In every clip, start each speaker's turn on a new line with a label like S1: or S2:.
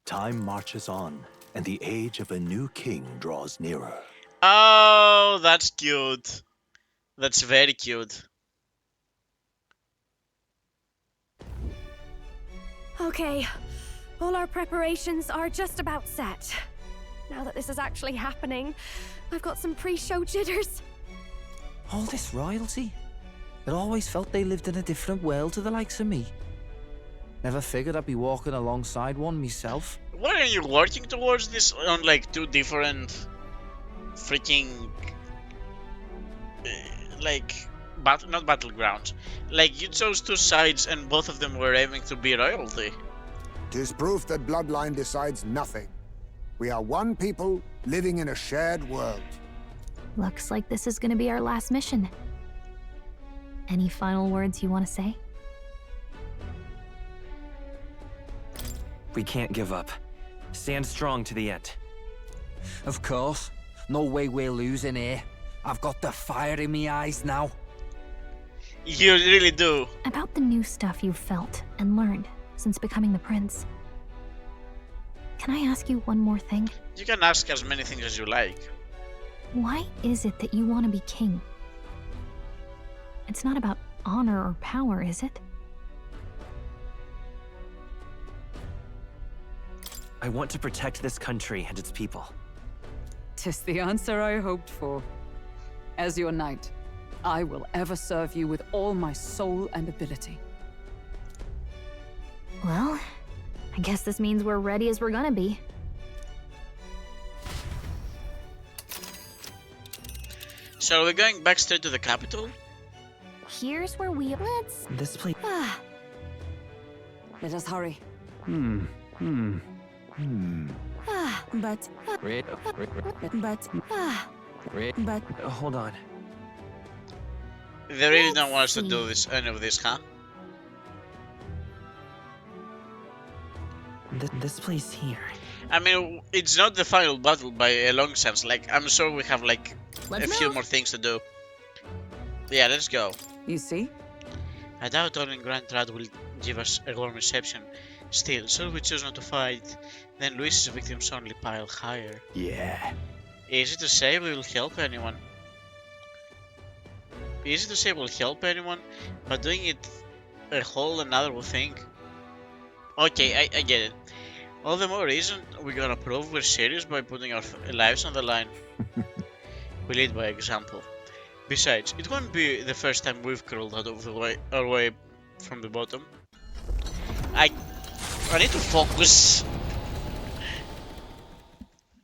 S1: Time marches on, and the age of a new king draws nearer.
S2: Oh, that's cute. That's very cute.
S3: Okay, all our preparations are just about set. Now that this is actually happening, I've got some pre-show jitters.
S4: All this royalty? It always felt they lived in a different world to the likes of me. Never figured I'd be walking alongside one myself.
S2: Why are you working towards this on like two different freaking like not battlegrounds? Like you chose two sides and both of them were aiming to be royalty.
S5: 'Tis proof that bloodline decides nothing. We are one people living in a shared world.
S6: Looks like this is gonna be our last mission. Any final words you want to say?
S7: We can't give up. Stand strong to the end.
S4: Of course. No way we're losing here. I've got the fire in my eyes now.
S2: You really do.
S6: About the new stuff you've felt and learned since becoming the prince. Can I ask you one more thing?
S2: You can ask as many things as you like.
S6: Why is it that you want to be king? It's not about honor or power, is it?
S7: I want to protect this country and its people.
S8: 'Tis the answer I hoped for. As your knight, I will ever serve you with all my soul and ability.
S6: Well, I guess this means we're ready as we're gonna be.
S2: So are we going back straight to the capital?
S6: Here's where let's...
S7: This place...
S8: Let us hurry.
S6: But...
S7: Hold on.
S2: They really don't
S6: Let's
S2: want us to
S6: see.
S2: do this, any of this, huh?
S7: This place here.
S2: I mean, it's not the final battle by a long sense. Like, I'm sure we have like
S6: Let's
S2: a few
S6: move.
S2: more things to do. Yeah, let's go.
S8: You see?
S2: I doubt only Grand Rat will give us a warm reception. Still, should we choose not to fight, then Luis's victims only pile higher.
S1: Yeah.
S2: Easy to say we will help anyone. Easy to say we'll help anyone, but doing it a whole another thing. Okay, I get it. All the more reason we're gonna prove we're serious by putting our lives on the line. We lead by example. Besides, it won't be the first time we've crawled out of our way from the bottom. I need to focus.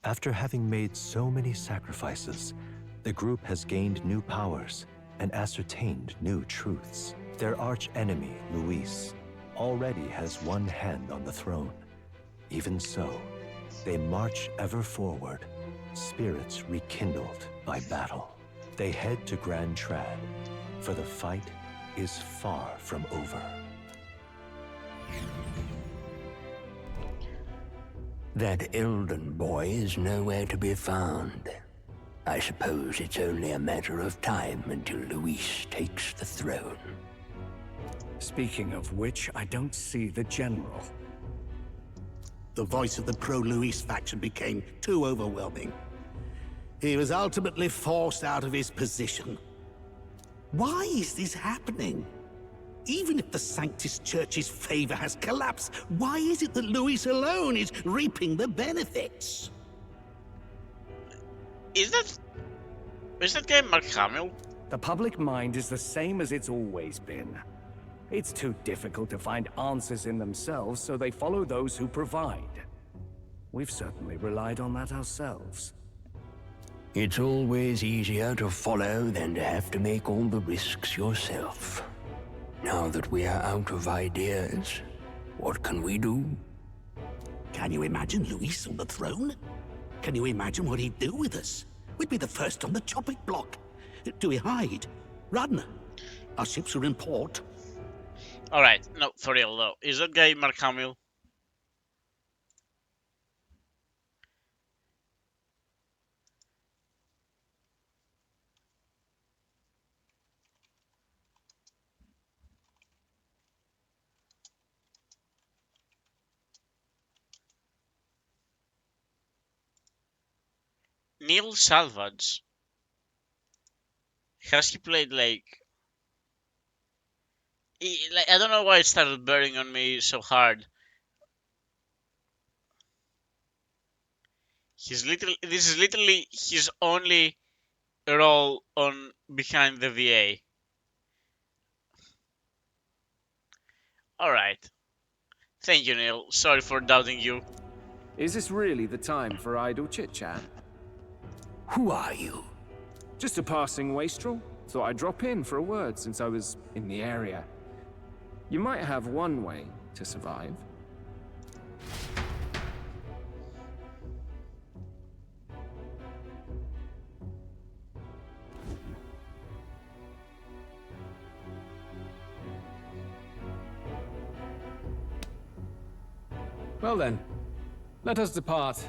S1: After having made so many sacrifices, the group has gained new powers and ascertained new truths. Their arch-enemy, Luis, already has one hand on the throne. Even so, they march ever forward, spirits rekindled by battle. They head to Grand Trad, for the fight is far from over.
S9: That Elden boy is nowhere to be found. I suppose it's only a matter of time until Luis takes the throne.
S10: Speaking of which, I don't see the general.
S11: The voice of the pro-Luis faction became too overwhelming. He was ultimately forced out of his position. Why is this happening? Even if the Sanctus Church's favor has collapsed, why is it that Luis alone is reaping the benefits?
S2: Is that guy Mark Hamill?
S10: The public mind is the same as it's always been. It's too difficult to find answers in themselves, so they follow those who provide. We've certainly relied on that ourselves.
S9: It's always easier to follow than to have to make all the risks yourself. Now that we are out of ideas, what can we do?
S11: Can you imagine Luis on the throne? Can you imagine what he'd do with us? We'd be the first on the chopping block. Do we hide? Run? Our ships are in port.
S2: Alright, no, for real though. Is that guy Mark Hamill? Neil Salvage. Has he played like... I don't know why it started burning on me so hard. This is literally his only role on Behind the VA. Alright. Thank you, Neil. Sorry for doubting you.
S10: Is this really the time for idle chit-chat?
S9: Who are you?
S10: Just a passing wastrel. Thought I'd drop in for a word since I was in the area. You might have one way to survive.
S12: Well then, let us depart.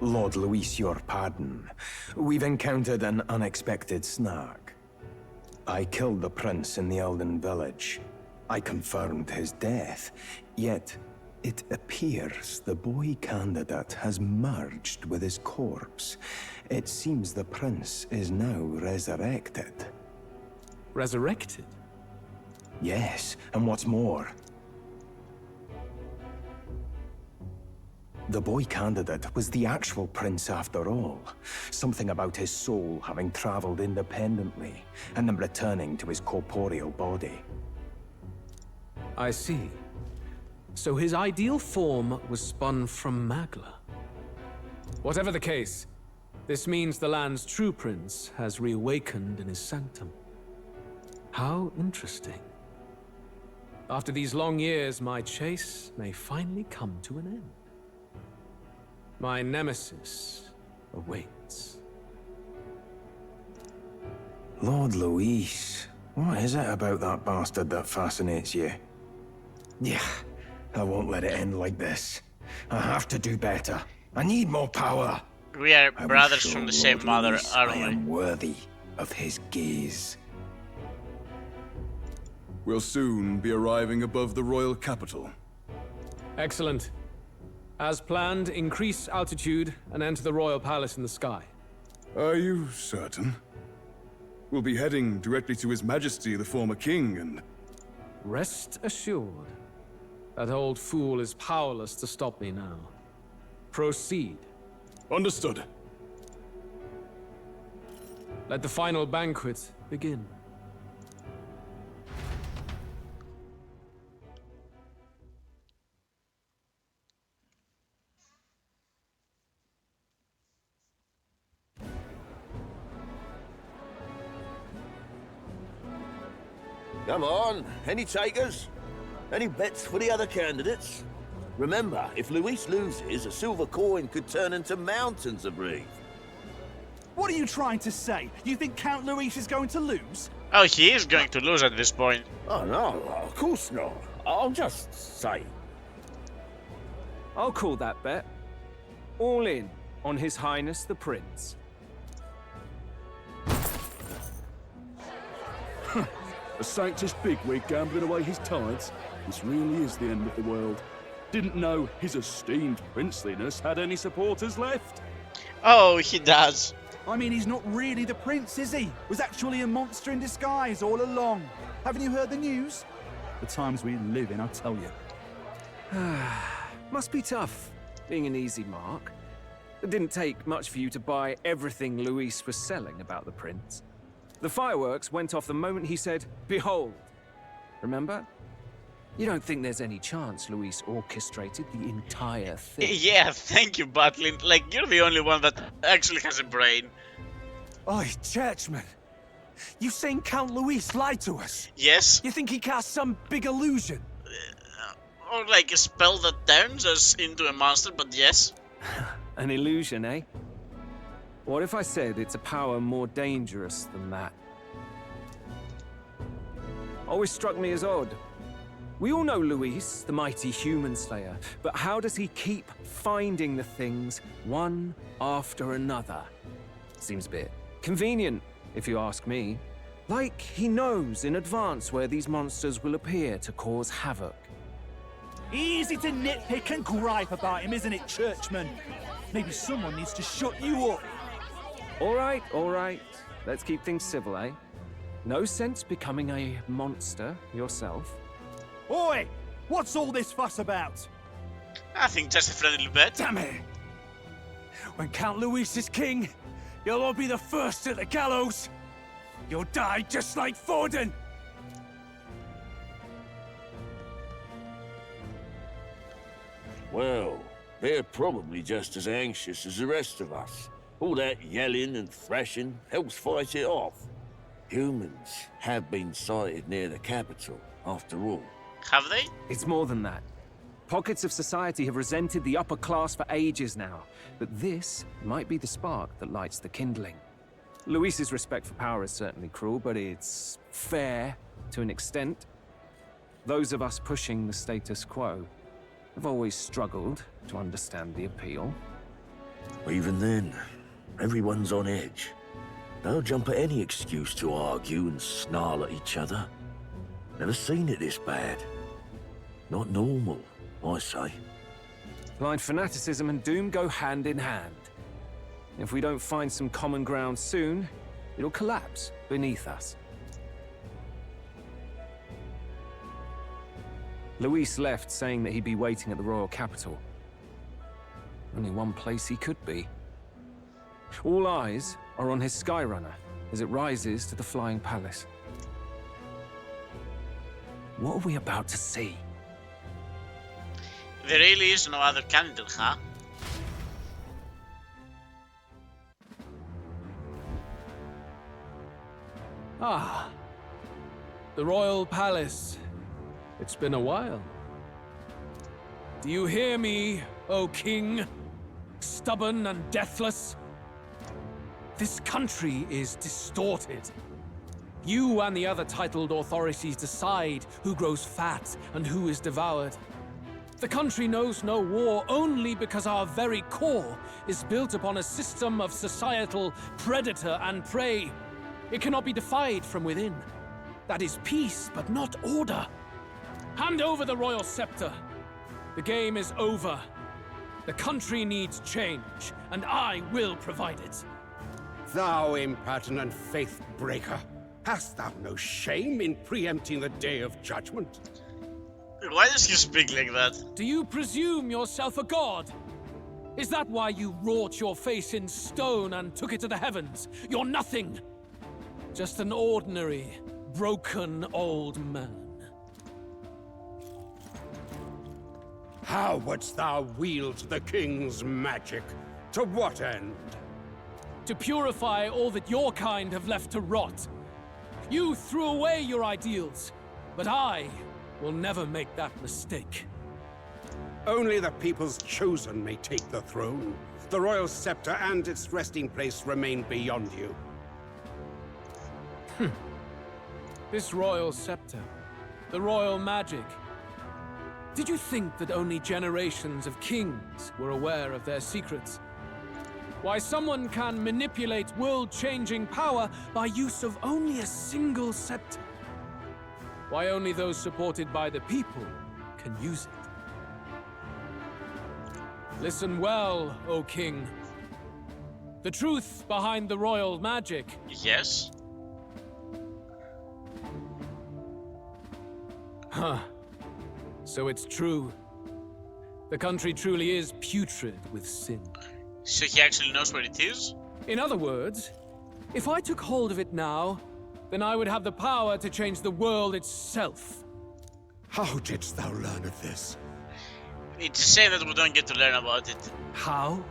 S1: Lord Luis, your pardon. We've encountered an unexpected snag. I killed the prince in the Elden village. I confirmed his death, yet it appears the boy candidate has merged with his corpse. It seems the prince is now resurrected.
S12: Resurrected?
S1: Yes, and what's more, the boy candidate was the actual prince after all. Something about his soul having traveled independently, and then returning to his corporeal body.
S12: I see. So his ideal form was spun from Magla. Whatever the case, this means the land's true prince has reawakened in his sanctum. How interesting. After these long years, my chase may finally come to an end. My nemesis awaits.
S1: Lord Luis, what is it about that bastard that fascinates you? Yeah, I won't let it end like this. I have to do better. I need more power.
S2: We are
S1: I will
S2: brothers
S1: show
S2: from the
S1: Lord
S2: same mother,
S1: Luis
S2: aren't
S1: I
S2: we?
S1: am worthy of his gaze.
S13: We'll soon be arriving above the royal capital.
S12: Excellent. As planned, increase altitude and enter the royal palace in the sky.
S13: Are you certain? We'll be heading directly to His Majesty, the former king, and...
S12: Rest assured, that old fool is powerless to stop me now. Proceed.
S13: Understood.
S12: Let the final banquet begin.
S14: Come on, any takers? Any bets for the other candidates? Remember, if Luis loses, a silver coin could turn into mountains of Reef.
S15: What are you trying to say? You think Count Luis is going to lose?
S2: Oh, he is going to lose at this point.
S14: Oh no, of course not. I'll just say.
S10: I'll call that bet. All in on His Highness the Prince.
S16: A Sanctus bigwig gambling away his tides? This really is the end of the world. Didn't know his esteemed princeliness had any supporters left.
S2: Oh, he does.
S15: I mean, he's not really the prince, is he? Was actually a monster in disguise all along. Haven't you heard the news? The times we live in, I tell you.
S10: Must be tough, being an easy mark. It didn't take much for you to buy everything Luis was selling about the prince. The fireworks went off the moment he said, "Behold." Remember? You don't think there's any chance Luis orchestrated the entire thing?
S2: Yeah, thank you, Butlin. Like, you're the only one that actually has a brain.
S17: Oi, churchman. You saying Count Luis lied to us?
S2: Yes.
S17: You think he cast some big illusion?
S2: Or like a spell that turns us into a monster, but yes.
S10: An illusion, eh? What if I said it's a power more dangerous than that? Always struck me as odd. We all know Luis, the mighty human slayer, but how does he keep finding the things one after another? Seems a bit convenient, if you ask me. Like he knows in advance where these monsters will appear to cause havoc.
S15: Easy to nitpick and gripe about him, isn't it, churchman? Maybe someone needs to shut you up.
S12: All right, all right. Let's keep things civil, eh? No sense becoming a monster yourself.
S15: Oi! What's all this fuss about?
S2: I think just a friendly bet.
S15: Damn it! When Count Luis is king, you'll all be the first at the gallows. You'll die just like Forden.
S14: Well, they're probably just as anxious as the rest of us. All that yelling and thrashing helps fight it off. Humans have been sighted near the capital, after all.
S2: Have they?
S12: It's more than that. Pockets of society have resented the upper class for ages now, but this might be the spark that lights the kindling. Luis's respect for power is certainly cruel, but it's fair to an extent. Those of us pushing the status quo have always struggled to understand the appeal.
S14: Even then, everyone's on edge. They'll jump at any excuse to argue and snarl at each other. Never seen it this bad. Not normal, I say.
S12: Blind fanaticism and doom go hand in hand. If we don't find some common ground soon, it'll collapse beneath us. Luis left saying that he'd be waiting at the royal capital. Only one place he could be. All eyes are on his Skyrunner as it rises to the flying palace. What are we about to see?
S2: There really is no other candidate, huh?
S12: Ah, the royal palace. It's been a while. Do you hear me, O king? Stubborn and deathless? This country is distorted. You and the other titled authorities decide who grows fat and who is devoured. The country knows no war only because our very core is built upon a system of societal predator and prey. It cannot be defied from within. That is peace, but not order. Hand over the royal scepter. The game is over. The country needs change, and I will provide it.
S18: Thou impertinent faith breaker, hast thou no shame in preempting the day of judgment?
S2: Why does he speak like that?
S12: Do you presume yourself a god? Is that why you wrought your face in stone and took it to the heavens? You're nothing. Just an ordinary, broken old man.
S18: How wouldst thou wield the king's magic? To what end?
S12: To purify all that your kind have left to rot. You threw away your ideals, but I will never make that mistake.
S18: Only the people's chosen may take the throne. The royal scepter and its resting place remain beyond you.
S12: This royal scepter, the royal magic. Did you think that only generations of kings were aware of their secrets? Why someone can manipulate world-changing power by use of only a single scepter? Why only those supported by the people can use it? Listen well, O king. The truth behind the royal magic.
S2: Yes?
S12: Huh. So it's true. The country truly is putrid with sin.
S2: So he actually knows where it is?
S12: In other words, if I took hold of it now, then I would have the power to change the world itself.
S18: How didst thou learn of this?
S2: It's a shame that we don't get to learn about it.
S12: How?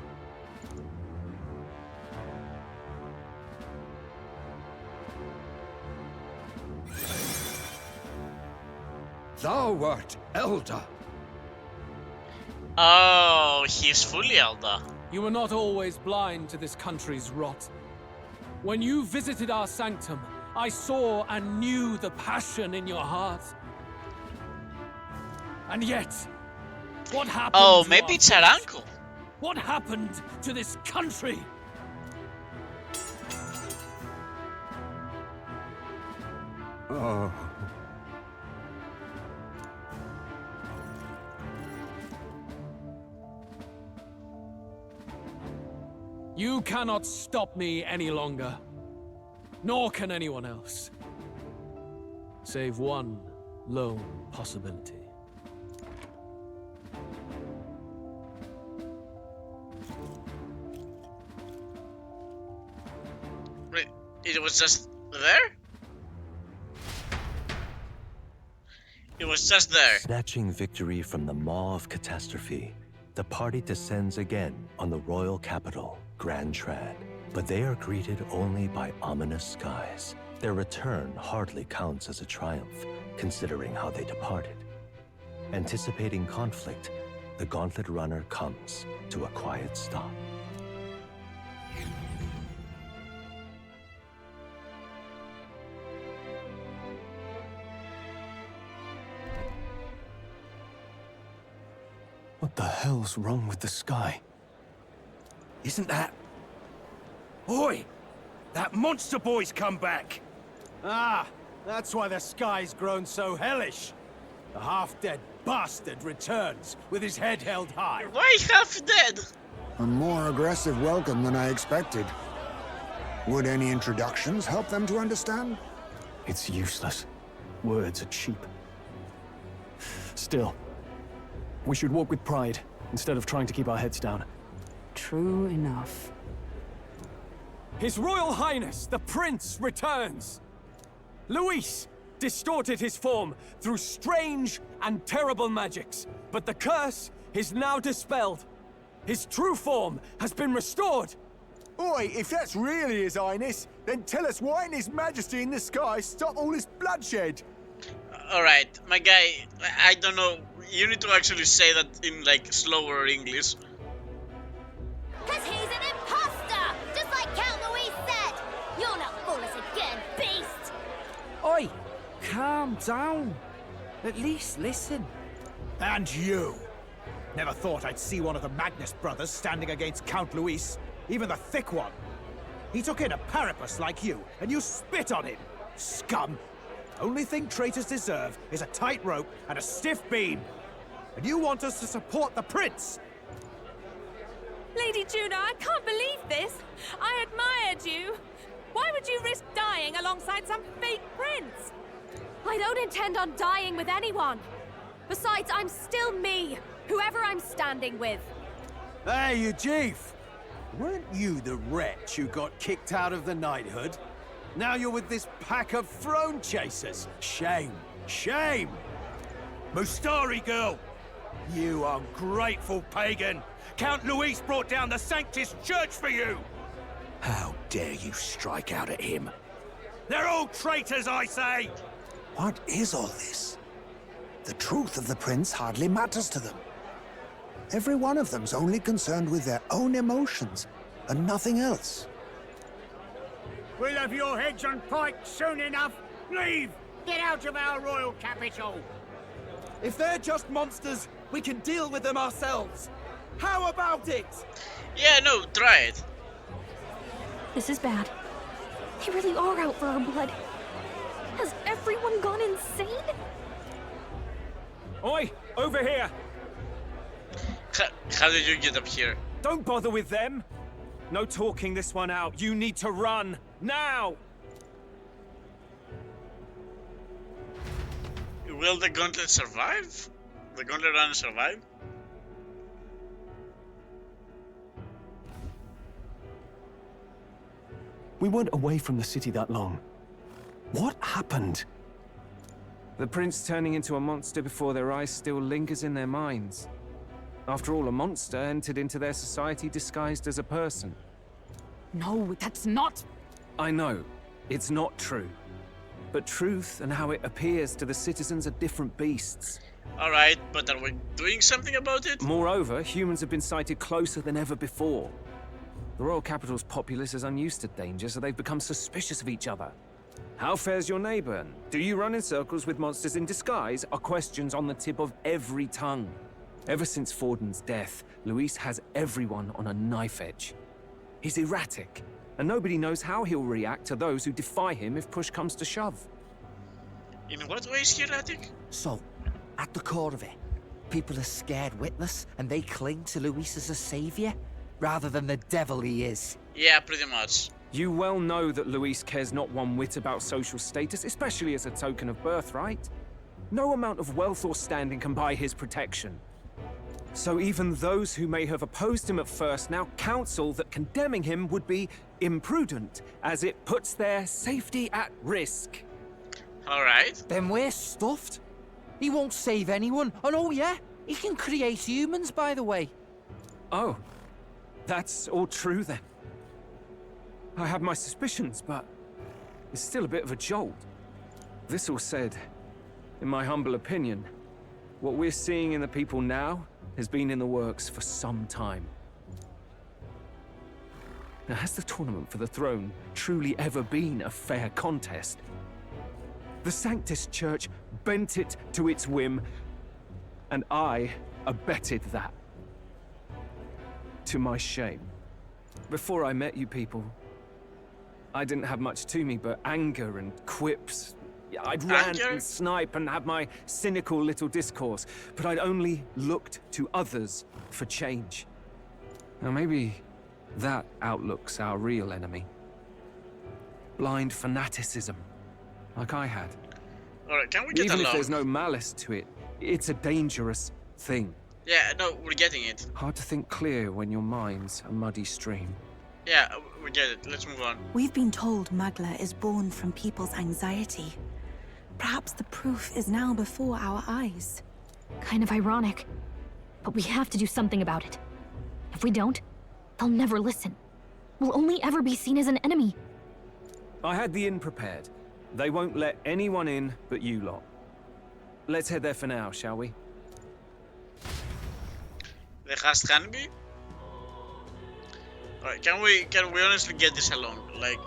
S18: Thou wert elder.
S2: Oh, he's fully elder.
S12: You were not always blind to this country's rot. When you visited our sanctum, I saw and knew the passion in your heart. And yet, what happened?
S2: Oh, maybe it's her uncle.
S12: What happened to this country?
S18: Oh.
S12: You cannot stop me any longer. Nor can anyone else. Save one lone possibility.
S2: Wait, it was just there? It was just there.
S1: Snatching victory from the maw of catastrophe, the party descends again on the royal capital, Grand Trad. But they are greeted only by ominous skies. Their return hardly counts as a triumph, considering how they departed. Anticipating conflict, the Gauntlet Runner comes to a quiet stop.
S17: What the hell's wrong with the sky? Isn't that... Oi! That monster boy's come back!
S19: Ah, that's why the sky's grown so hellish. The half-dead bastard returns with his head held high.
S2: Why half-dead?
S5: A more aggressive welcome than I expected. Would any introductions help them to understand?
S17: It's useless. Words are cheap. Still, we should walk with pride, instead of trying to keep our heads down.
S8: True enough.
S17: His Royal Highness, the Prince, returns! Luis distorted his form through strange and terrible magics, but the curse is now dispelled. His true form has been restored!
S15: Oi, if that's really His Highness, then tell us why in His Majesty in the sky stop all this bloodshed?
S2: Alright, my guy, I don't know, you need to actually say that in like slower English.
S20: Cause he's an imposter! Just like Count Louis said! You'll not fool us again, beast!
S4: Oi! Calm down. At least listen.
S19: And you! Never thought I'd see one of the Magnus brothers standing against Count Louis, even the thick one. He took in a parapus like you, and you spit on him! Scum! Only thing traitors deserve is a tight rope and a stiff beam. And you want us to support the prince?
S3: Lady Juno, I can't believe this. I admired you. Why would you risk dying alongside some fake prince? I don't intend on dying with anyone. Besides, I'm still me, whoever I'm standing with.
S19: Hey, you chief! Weren't you the wretch who got kicked out of the knighthood? Now you're with this pack of throne chasers. Shame. Shame!
S17: Mustari girl! You ungrateful pagan! Count Luis brought down the Sanctus Church for you!
S11: How dare you strike out at him?
S17: They're all traitors, I say!
S5: What is all this? The truth of the prince hardly matters to them. Every one of them's only concerned with their own emotions, and nothing else.
S21: We'll have your heads on pikes soon enough. Leave! Get out of our royal capital!
S17: If they're just monsters, we can deal with them ourselves. How about it?
S2: Yeah, no, try it.
S6: This is bad. They really are out for our blood. Has everyone gone insane?
S17: Oi, over here!
S2: How did you get up here?
S17: Don't bother with them. No talking this one out. You need to run. Now!
S2: Will the Gauntlet survive? The Gauntlet Runner survive?
S17: We weren't away from the city that long. What happened?
S22: The prince turning into a monster before their eyes still lingers in their minds. After all, a monster entered into their society disguised as a person.
S8: No, that's not...
S22: I know, it's not true. But truth and how it appears to the citizens are different beasts.
S2: Alright, but are we doing something about it?
S22: Moreover, humans have been sighted closer than ever before. The royal capital's populace is unused to danger, so they've become suspicious of each other. How fares your neighbor? Do you run in circles with monsters in disguise? Are questions on the tip of every tongue. Ever since Forden's death, Luis has everyone on a knife edge. He's erratic, and nobody knows how he'll react to those who defy him if push comes to shove.
S2: In what way is he erratic?
S4: So, at the core of it, people are scared witless and they cling to Luis as a savior. rather than the devil he is.
S2: Yeah, pretty much.
S22: You well know that Luis cares not one whit about social status, especially as a token of birthright. No amount of wealth or standing can buy his protection. So even those who may have opposed him at first now counsel that condemning him would be imprudent, as it puts their safety at risk.
S2: Alright.
S4: Then we're stuffed. He won't save anyone. And oh yeah, he can create humans, by the way.
S22: Oh, that's all true then. I have my suspicions, but it's still a bit of a jolt. This all said, in my humble opinion, what we're seeing in the people now has been in the works for some time. Now, has the tournament for the throne truly ever been a fair contest? The Sanctus Church bent it to its whim, and I abetted that. To my shame. Before I met you people, I didn't have much to me but anger and quips. I'd rant and snipe and have my cynical little discourse, but I'd only looked to others for change. Now maybe that outlook's our real enemy. Blind fanaticism, like I had.
S2: Alright, can we get
S22: Even
S2: along?
S22: if there's no malice to it, it's a dangerous thing.
S2: Yeah, no, we're getting it.
S22: Hard to think clear when your mind's a muddy stream.
S2: Yeah, we get it. Let's move on.
S7: We've been told Magla is born from people's anxiety. Perhaps the proof is now before our eyes.
S6: Kind of ironic. But we have to do something about it. If we don't, they'll never listen. We'll only ever be seen as an enemy.
S22: I had the inn prepared. They won't let anyone in but you lot. Let's head there for now, shall we?
S2: The Hast Honeybee? Alright, can we honestly get this along? Like...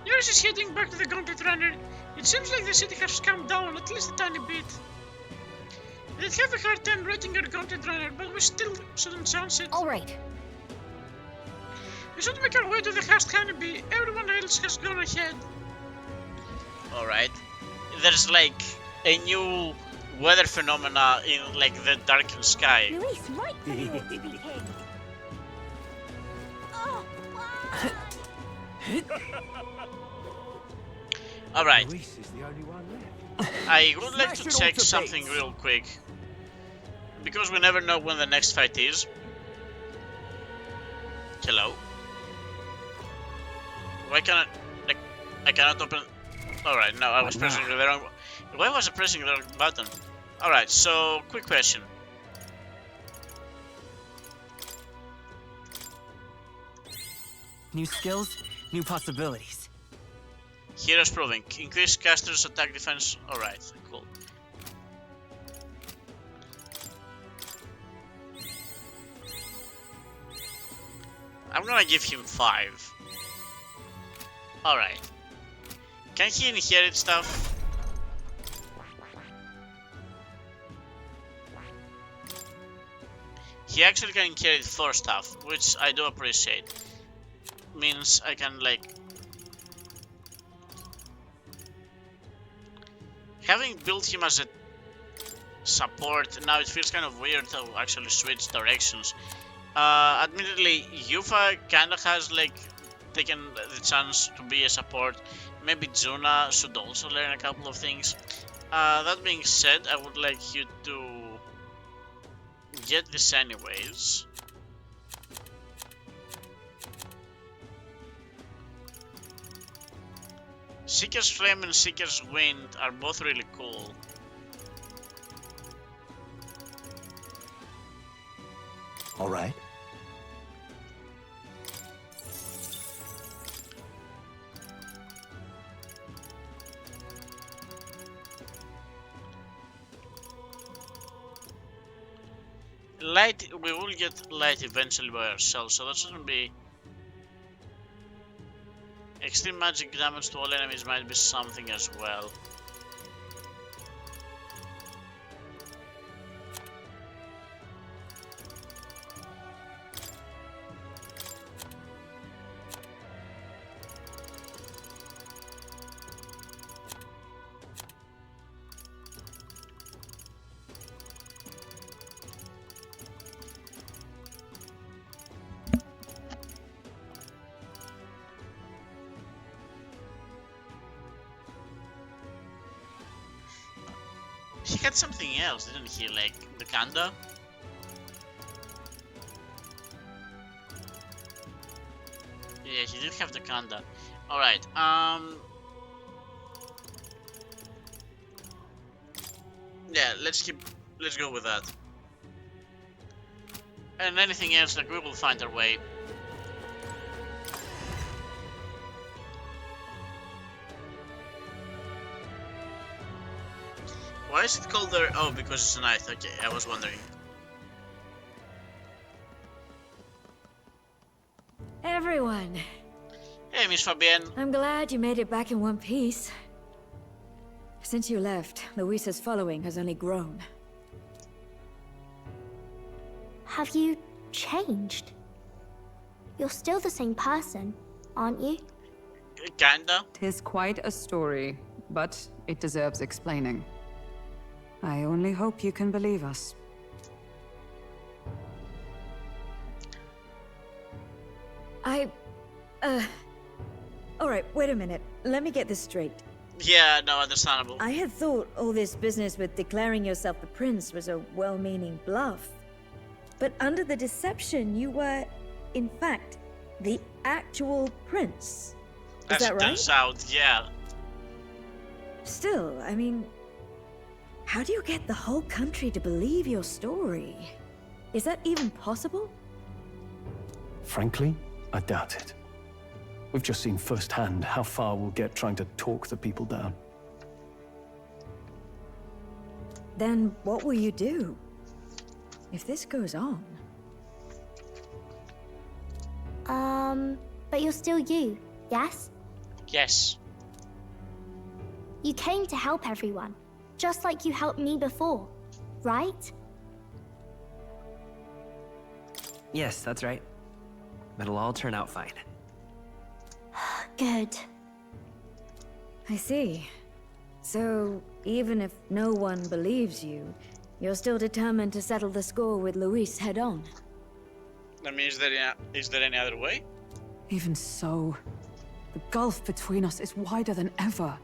S9: Yours is heading back to the Gauntlet Runner. It seems like the city has calmed down, at least a tiny bit. They'd have a hard time raiding your Gauntlet Runner, but we still shouldn't chance it.
S6: Alright.
S9: We should make our way to the Hast Honeybee. Everyone else has gone ahead.
S2: Alright. There's like a new weather phenomena in like the darkened sky.
S20: Luis, right for you to be king.
S2: Alright.
S15: Luis is the only one left.
S2: I would like
S15: Smash
S2: to
S15: it all
S2: check
S15: to
S2: something
S15: bits.
S2: real quick. Because we never know when the next fight is. Hello? Why can't I cannot open... Alright, no, I was pressing the wrong... Why was I pressing the wrong button? Alright, so, quick question.
S23: New skills, new possibilities.
S2: Heroes proving. Increase casters attack defense. Alright, cool. I'm gonna give him 5. Alright. Can he inherit stuff? He actually can inherit 4 stuff, which I do appreciate. Means I can like... Having built him as a support, now it feels kind of weird to actually switch directions. Admittedly, Yufa kinda has like taken the chance to be a support. Maybe Juna should also learn a couple of things. That being said, I would like you to get this anyways. Seeker's Flame and Seeker's Wind are both really cool.
S1: All right.
S2: Light, we will get light eventually by ourselves, so that shouldn't be... Extreme magic damage to all enemies might be something as well. he had something else, didn't he? Like the Kanda? Yeah, he did have the Kanda. Alright, yeah, let's go with that. And anything else, like, we will find our way. Why is it called there? Oh, because it's a night. Okay, I was wondering.
S10: Everyone.
S2: Hey, Miss Fabienne.
S10: I'm glad you made it back in one piece. Since you left, Luisa's following has only grown.
S20: Have you changed? You're still the same person, aren't you?
S2: Kinda.
S8: 'Tis quite a story, but it deserves explaining. I only hope you can believe us.
S10: Alright, wait a minute. Let me get this straight.
S2: Yeah, no, understandable.
S10: I had thought all this business with declaring yourself the prince was a well-meaning bluff. But under the deception, you were, in fact, the actual prince. Is
S2: As
S10: that
S2: it
S10: right?
S2: turns out, yeah.
S10: Still, I mean, how do you get the whole country to believe your story? Is that even possible?
S1: Frankly, I doubt it. We've just seen firsthand how far we'll get trying to talk the people down.
S10: Then what will you do? If this goes on...
S20: But you're still you, yes?
S2: Yes.
S20: You came to help everyone, just like you helped me before, right?
S23: Yes, that's right. It'll all turn out fine.
S20: Good.
S10: I see. So, even if no one believes you, you're still determined to settle the score with Luis head-on?
S2: I mean, is there any other way?
S8: Even so, the gulf between us is wider than ever.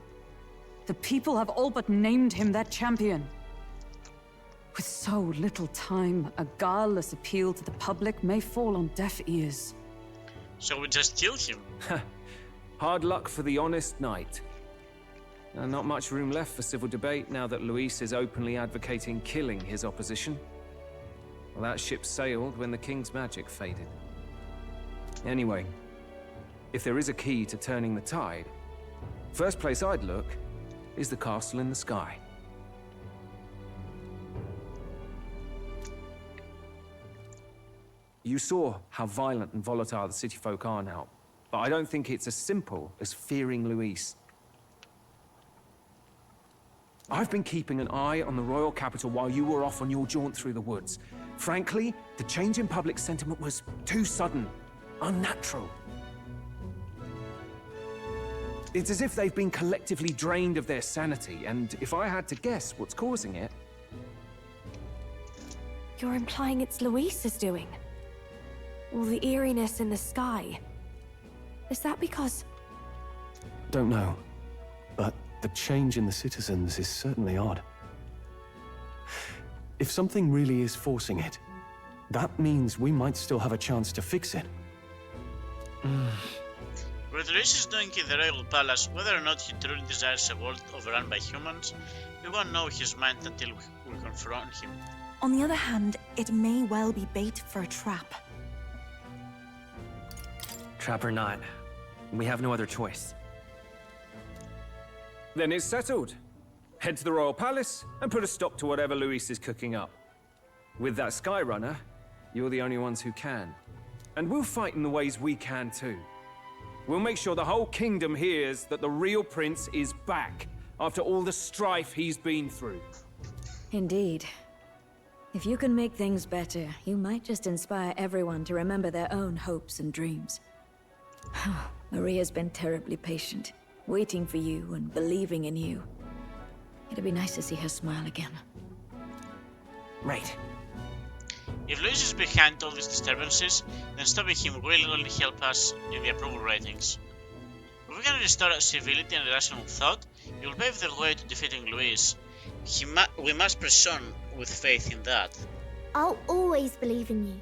S8: The people have all but named him their champion. With so little time, a guileless appeal to the public may fall on deaf ears.
S2: So we just kill him?
S22: Hard luck for the honest knight. Not much room left for civil debate now that Luis is openly advocating killing his opposition. Well, that ship sailed when the king's magic faded. Anyway, if there is a key to turning the tide, first place I'd look is the castle in the sky. You saw how violent and volatile the city folk are now, but I don't think it's as simple as fearing Luis. I've been keeping an eye on the royal capital while you were off on your jaunt through the woods. Frankly, the change in public sentiment was too sudden, unnatural. It's as if they've been collectively drained of their sanity, and if I had to guess what's causing it...
S3: You're implying it's Luis's doing? All the eeriness in the sky. Is that because...
S1: Don't know, but the change in the citizens is certainly odd. If something really is forcing it, that means we might still have a chance to fix it.
S2: What Luis is doing in the royal palace, whether or not he truly desires a world overrun by humans, we won't know his mind until we confront him.
S7: On the other hand, it may well be bait for a trap.
S23: Trap or not, we have no other choice.
S22: Then it's settled. Head to the royal palace and put a stop to whatever Luis is cooking up. With that Skyrunner, you're the only ones who can. And we'll fight in the ways we can too. We'll make sure the whole kingdom hears that the real prince is back after all the strife he's been through.
S10: Indeed. If you can make things better, you might just inspire everyone to remember their own hopes and dreams. Maria's been terribly patient, waiting for you and believing in you. It'd be nice to see her smile again.
S23: Right.
S2: If Luis is behind all these disturbances, then stopping him will only help us in the approval ratings. If we can restore civility and rational thought, it will pave the way to defeating Luis. We must press on with faith in that.
S20: I'll always believe in you.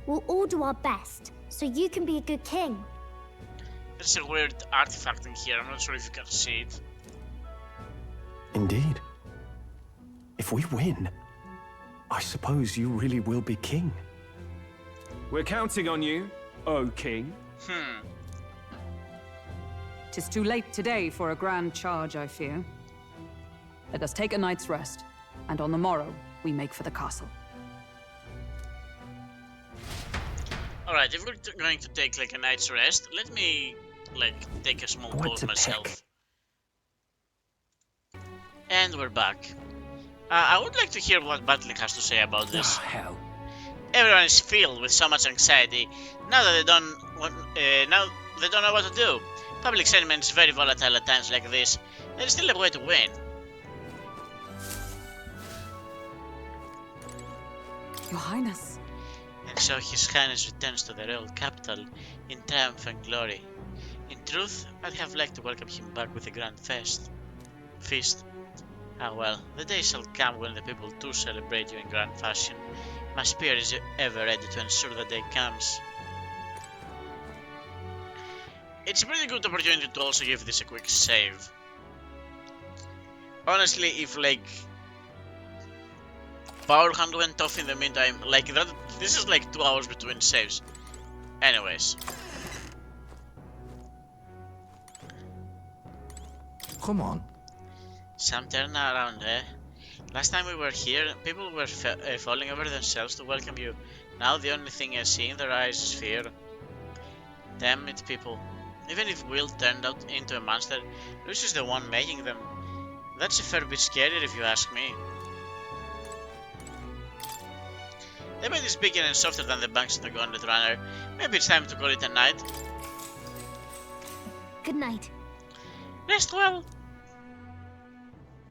S20: We'll all do our best, so you can be a good king.
S2: There's a weird artifact in here, I'm not sure if you can see it.
S1: Indeed. If we win, I suppose you really will be king.
S22: We're counting on you, O King.
S8: 'Tis too late today for a grand charge, I fear. Let us take a night's rest, and on the morrow, we make for the castle.
S2: Alright, if we're going to take like a night's rest, let me like take a small pause myself. And we're back. I would like to hear what Battling has to say about this.
S4: Oh, hell.
S2: Everyone is filled with so much anxiety now that they don't know what to do. Public sentiment is very volatile at times like this. There is still a way to win.
S8: Your Highness.
S2: And so His Highness returns to the royal capital in triumph and glory. In truth, I'd have liked to welcome him back with a grand feast. Ah well, the day shall come when the people too celebrate you in grand fashion. My spear is ever ready to ensure the day comes. It's a pretty good opportunity to also give this a quick save. Honestly, if like Power Hand went off in the meantime, like that, this is like 2 hours between saves. Anyways.
S4: Come on.
S2: Some turn around, eh? Last time we were here, people were falling over themselves to welcome you. Now the only thing I see in their eyes is fear. Damn it, people. Even if Will turned out into a monster, Lucy is the one making them. That's a fair bit scarier if you ask me. The bed is bigger and softer than the banks of the Gauntlet Runner. Maybe it's time to call it a night.
S20: Good night.
S2: Rest well.